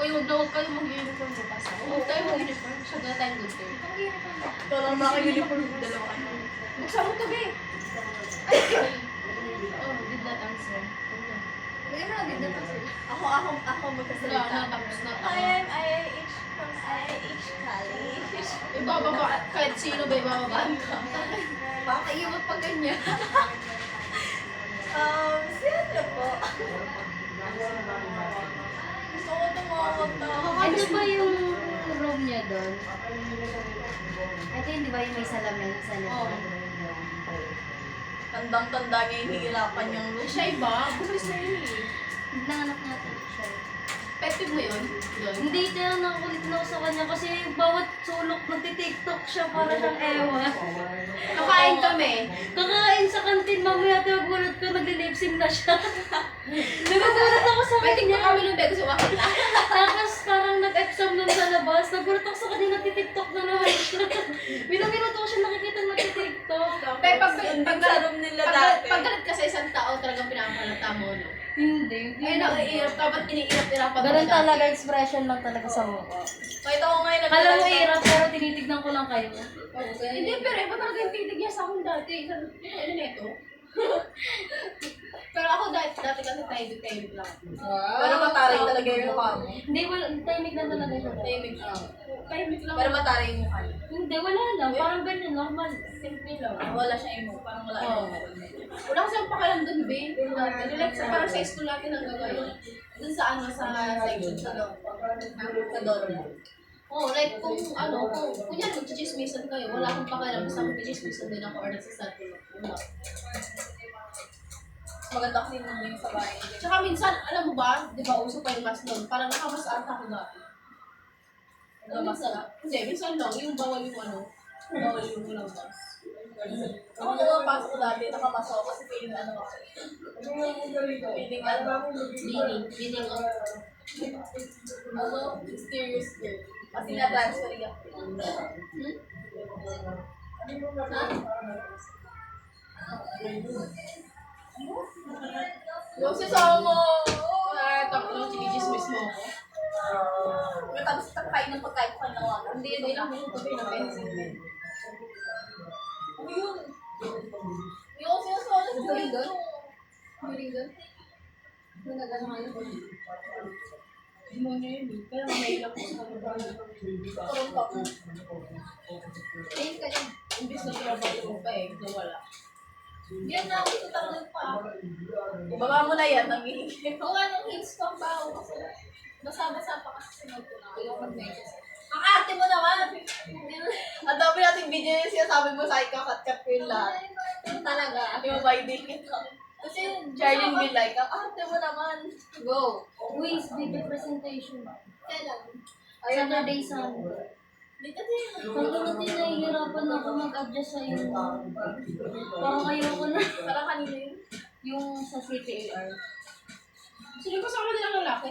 Uy, huwag kayo mag-uniform bukas. Huwag tayo mag-uniform. Masyado na tayong good girl. Mag-uniform ba? Ikaw lang naka-uniform, dalawa kayo. Buksan mo to, be. Oh, did not answer. Hindi mo na din na Ako Wala magkasalita. na, tapos na. I am IIH from IIH College. Ibababa, kahit sino ba ibababaan ka? Baka iiwan pa ganyan. Sino po? Gusto ko tumawag. Ano ba yung room niya doon? Ito yun, di ba yung may salamin sa Oo. likod? Tandang-tanda niya, hinihirapan niyang look. Siya iba, bukas na yun eh. Nanganak natin siya. Pet mo yun? Doon. Hindi, tayo nakulit na ako sa kanya kasi bawat sulok nagtitiktok siya para siyang ewan. Kakain kami. Kakain sa kantin, mamaya nagulat ko, nagli-lipsing na siya. Nagulat ako sa May kanya. tiktok kami nung gusto makita. Tapos parang nag-exam nun sa labas, nagulat ako sa kanya, nagtitiktok na naman siya. Minuto ko siya nakikita nagtitiktok. Pero Pag sa room nila dati. pag galit ka sa isang tao, talagang pinapanata mo, no? Hindi. Ay, naiirap ka, ba't iniirap-irapan mo Ganun dati? talaga, expression lang talaga sa mukha. Pakita ko ngayon. Kala mo hirap, pero tinitignan ko lang kayo. Hindi, pero iba talaga yung titig niya sa akin dati. Ano neto? Pero ako dati kasi tahimik lang. Pero mataray talaga yung mukha mo. Hindi, wala, tahimik lang talaga siya. Tahimik siya. Tahimik lang. Pero mataray yung mukha niya. Hindi, wala lang. Parang ganyan, normal. Simple lang. Wala siya emo. Parang wala Oo. emo. Wala kasi ang pakialam dun, babe. Like, parang sa school natin ang gagawin. Dun sa sa section sa loob. Sa doon. Oo, like kung kunyari magchichismisan kayo, wala akong pakialam, basta magchichismisan din ako or nagsasad ko. Wala. Maganda kasi yung sa bahay. Tsaka minsan, alam mo ba, di ba uso pa yung mas doon, parang nakamas ata ako dati. Minsan, hindi, minsan lang, yung bawal yung walang mas. Ako nakapasok ko dati, nakamasok ako kasi feeling ano ako. Feeling ano. Meaning of, Mysterious girl. Kasi na-transfer ako. yung sasama mo, tapos lang chinichismis mo ako. Tapos kakain ng pagkain ko kayo nawagan. Hindi lang yung tabi na pencil. Ano yun? Yung sinasama sa Moringa? ko. Moringa? Nagagano nga yun. Demonyo yun eh. Kaya may ilang po sa Karoon pa ko. ayun ka yun. Imbis na trabaho mo pa eh, nawala. Yan na, ito tanong pa. Ibaba mo na yan, nangihingi. Oo nga, nung hints pang baho kasi basa-basa pa kasi sinod ko na. Ayaw mag-message. Ang arte mo naman! Ang dami nating video yung sinasabi mo sa ikakat-kat ko yung lahat. Talaga. Yung by day ito. Kasi yung Jarlene be like, ang arte mo naman. Go. Quiz, video presentation. Kailan? Saturday, Sunday. Dito din. Pag hindi nahihirapan ako mag-adjust sa iyo. Parang ayoko na. Parang kanina yun. Yung sa CPAR. Sino ba sa kanila ng lalaki?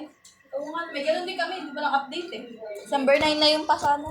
Oo nga, may ganun din kami, hindi pa lang update eh. December 9 na yung pasana.